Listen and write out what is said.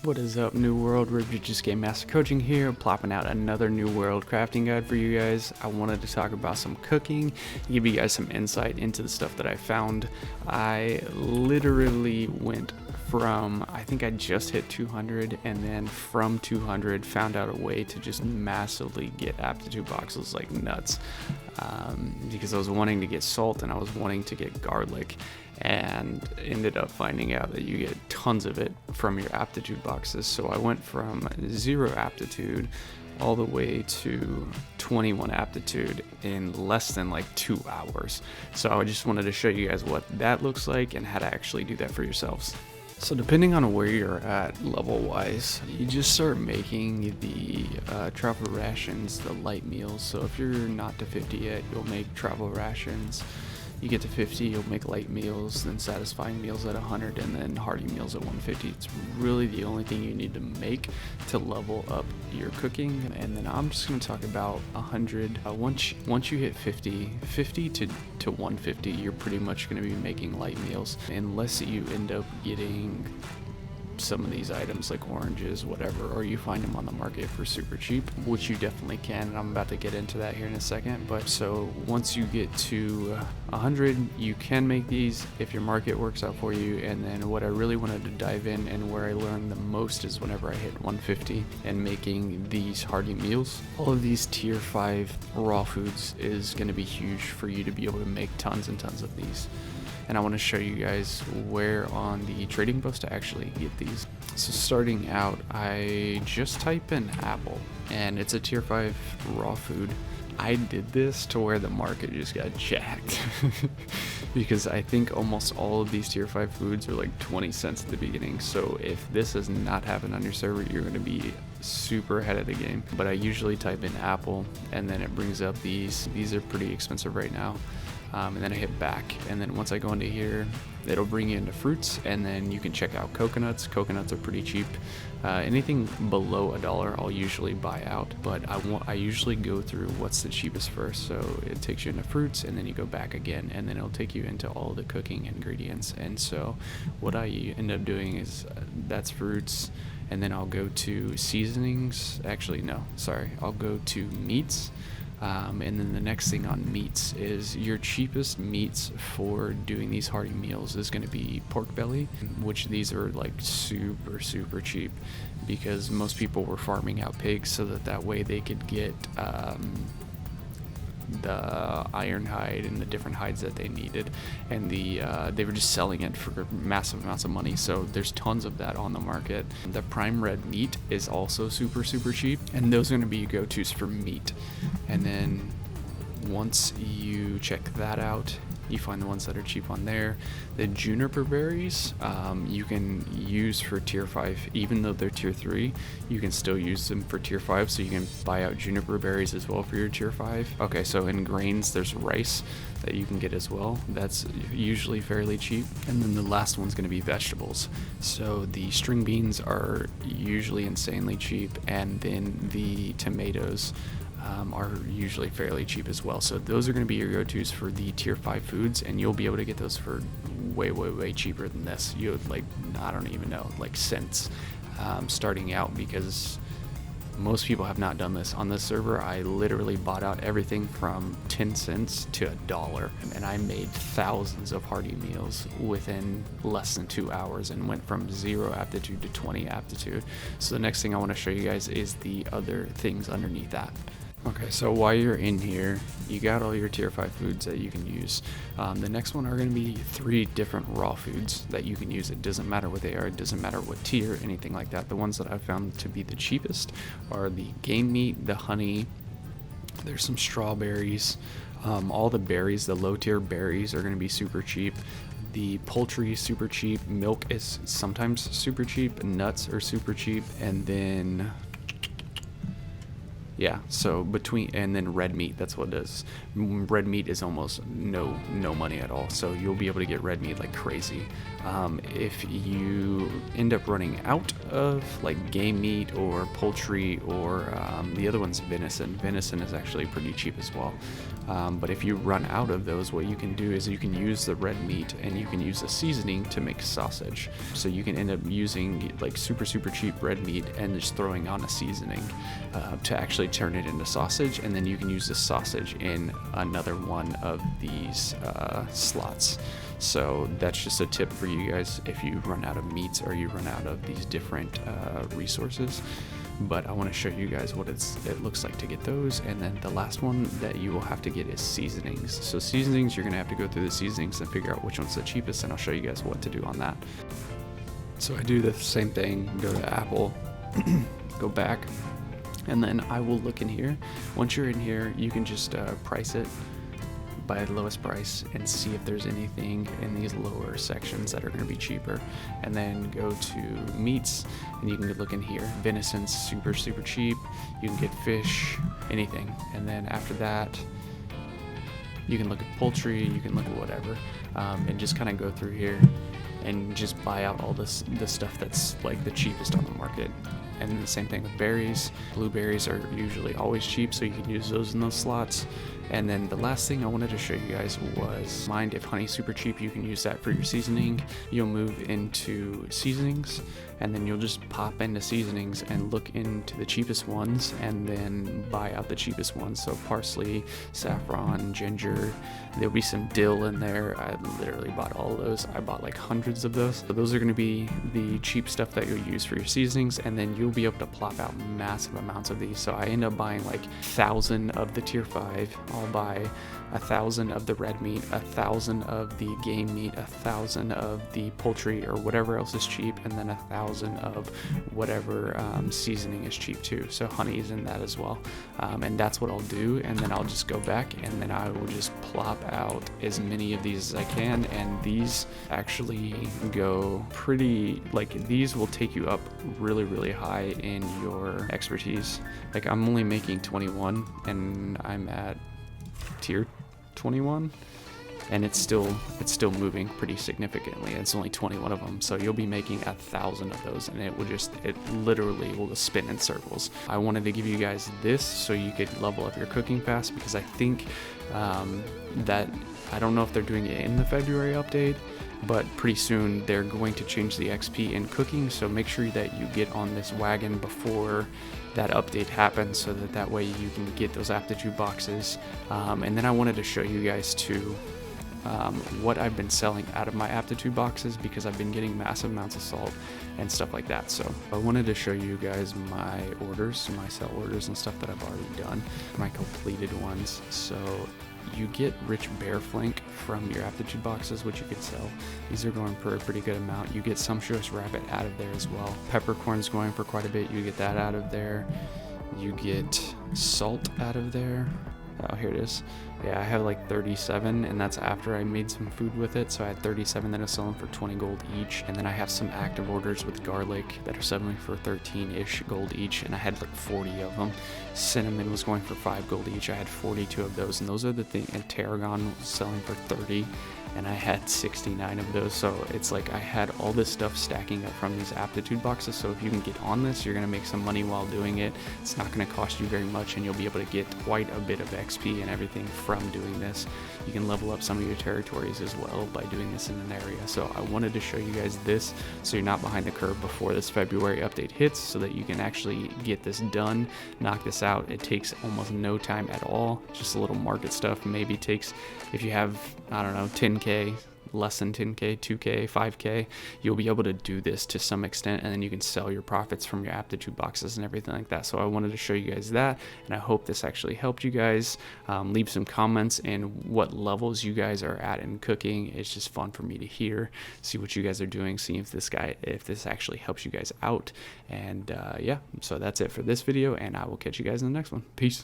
What is up, New World? Just Game Master Coaching here, plopping out another New World crafting guide for you guys. I wanted to talk about some cooking, give you guys some insight into the stuff that I found. I literally went from, I think I just hit 200, and then from 200 found out a way to just massively get aptitude boxes like nuts, because I was wanting to get salt and I was wanting to get garlic, and ended up finding out that you get tons of it from your aptitude boxes. So I went from 0 aptitude all the way to 21 aptitude in less than like 2 hours. So I just wanted to show you guys what that looks like and how to actually do that for yourselves. So depending on where you're at level wise, you just start making the travel rations, the light meals. So if you're not to 50 yet, you'll make travel rations. You get to 50, you'll make light meals, then satisfying meals at 100, and then hearty meals at 150. It's really the only thing you need to make to level up your cooking. And then I'm just going to talk about 100. Once you hit 50 to 150, you're pretty much going to be making light meals, unless you end up getting some of these items like oranges, whatever, or you find them on the market for super cheap, which you definitely can, and I'm about to get into that here in a second. But so once you get to 100, you can make these if your market works out for you. And then what I really wanted to dive in and where I learned the most is whenever I hit 150 and making these hearty meals. All of these tier 5 raw foods is going to be huge for you to be able to make tons and tons of these. And I want to show you guys where on the trading post to actually get these. So starting out, I just type in apple, and it's a tier 5 raw food. I did this to where the market just got jacked because I think almost all of these tier 5 foods are like 20 cents at the beginning. So if this does not happen on your server, you're going to be super ahead of the game. But I usually type in apple, and then it brings up these. These are pretty expensive right now. And then I hit back, and then once I go into here, it'll bring you into fruits, and then you can check out coconuts. Coconuts are pretty cheap. Anything below $1 I'll usually buy out, but I usually go through what's the cheapest first. So it takes you into fruits, and then you go back again, and then it'll take you into all the cooking ingredients. And so what I end up doing is that's fruits, and then I'll go to seasonings. Actually, no, sorry, I'll go to meats. And then the next thing on meats is your cheapest meats for doing these hearty meals is going to be pork belly, which these are like super cheap because most people were farming out pigs so that way they could get the iron hide and the different hides that they needed, and they were just selling it for massive amounts of money. So there's tons of that on the market. The prime red meat is also super cheap, and those are going to be your go-tos for meat. And then once you check that out, you find the ones that are cheap on there. The juniper berries you can use for tier 5, even though they're tier 3, you can still use them for tier 5, so you can buy out juniper berries as well for your tier 5. Okay, so in grains there's rice that you can get as well. That's usually fairly cheap. And then the last one's going to be vegetables. So the string beans are usually insanely cheap, and then the tomatoes are usually fairly cheap as well. So those are going to be your go-tos for the tier 5 foods, and you'll be able to get those for way cheaper than this. You would, like, I don't even know, like cents starting out, because most people have not done this on this server. I literally bought out everything from 10 cents to $1, and I made thousands of hearty meals within less than 2 hours and went from 0 aptitude to 20 aptitude. So the next thing I want to show you guys is the other things underneath that. Okay, so while you're in here, you got all your tier 5 foods that you can use. The next one are going to be 3 different raw foods that you can use. It doesn't matter what they are, it doesn't matter what tier, anything like that. The ones that I've found to be the cheapest are the game meat, the honey, there's some strawberries, all the berries, the low tier berries are going to be super cheap. The poultry is super cheap, milk is sometimes super cheap, nuts are super cheap, and then yeah, so and then red meat, that's what it is. Red meat is almost no money at all, so you'll be able to get red meat like crazy. If you end up running out of like game meat or poultry, or the other one's venison. Venison is actually pretty cheap as well. But if you run out of those, what you can do is you can use the red meat and you can use a seasoning to make sausage. So you can end up using like super cheap red meat and just throwing on a seasoning to actually turn it into sausage, and then you can use the sausage in another one of these slots. So that's just a tip for you guys if you run out of meats or you run out of these different resources. But I want to show you guys what it looks like to get those. And then the last one that you will have to get is seasonings. So seasonings, you're going to have to go through the seasonings and figure out which one's the cheapest, and I'll show you guys what to do on that. So I do the same thing, go to Apple, go back, and then I will look in here. Once you're in here, you can just price it by the lowest price and see if there's anything in these lower sections that are going to be cheaper, and then go to meats and you can look in here. Venison's super cheap. You can get fish, anything, and then after that you can look at poultry, you can look at whatever, and just kind of go through here and just buy out all the stuff that's like the cheapest on the market. And the same thing with berries. Blueberries are usually always cheap, so you can use those in those slots. And then the last thing I wanted to show you guys was mind if honey's super cheap, you can use that for your seasoning. You'll move into seasonings, and then you'll just pop into seasonings and look into the cheapest ones and then buy out the cheapest ones. So parsley, saffron, ginger, there'll be some dill in there. I literally bought all of those. I bought like hundreds of those. So those are going to be the cheap stuff that you'll use for your seasonings, and then you'll be able to plop out massive amounts of these. So I end up buying like 1,000 of the tier 5. I'll buy 1,000 of the red meat, 1,000 of the game meat, 1,000 of the poultry or whatever else is cheap, and then 1,000 of whatever seasoning is cheap too. So honey is in that as well, and that's what I'll do. And then I'll just go back and then I will just plop out as many of these as I can. And these actually go pretty, like these will take you up really high in your expertise. Like I'm only making 21 and I'm at tier 21, and it's still moving pretty significantly. It's only 21 of them, so you'll be making 1,000 of those, and it literally will just spin in circles. I wanted to give you guys this so you could level up your cooking fast, because I think that I don't know if they're doing it in the February update, but pretty soon they're going to change the XP in cooking, so make sure that you get on this wagon before that update happens, so that way you can get those aptitude boxes. And then I wanted to show you guys too what I've been selling out of my aptitude boxes, because I've been getting massive amounts of salt and stuff like that. So I wanted to show you guys my orders, my sell orders and stuff that I've already done, my completed ones. So you get rich bear flank from your aptitude boxes, which you could sell. These are going for a pretty good amount. You get sumptuous rabbit out of there as well. Peppercorn's going for quite a bit. You get that out of there. You get salt out of there. Oh, here it is. Yeah, I have like 37, and that's after I made some food with it. So I had 37 that I was selling for 20 gold each. And then I have some active orders with garlic that are selling for 13-ish gold each, and I had like 40 of them. Cinnamon was going for 5 gold each. I had 42 of those, and those are the thing. And tarragon was selling for 30, and I had 69 of those. So it's like I had all this stuff stacking up from these aptitude boxes. So if you can get on this, you're going to make some money while doing it. It's not going to cost you very much, and you'll be able to get quite a bit of XP and everything from doing this. You can level up some of your territories as well by doing this in an area. So I wanted to show you guys this so you're not behind the curve before this February update hits, so that you can actually get this done, knock this out. It takes almost no time at all. Just a little market stuff. Maybe takes, if you have, I don't know, 10k, less than 10k, 2k, 5k, you'll be able to do this to some extent, and then you can sell your profits from your aptitude boxes and everything like that. So I wanted to show you guys that, and I hope this actually helped you guys. Leave some comments and what levels you guys are at in cooking. It's just fun for me to hear, see what you guys are doing, see if this actually helps you guys out. And yeah, so that's it for this video, and I will catch you guys in the next one. Peace.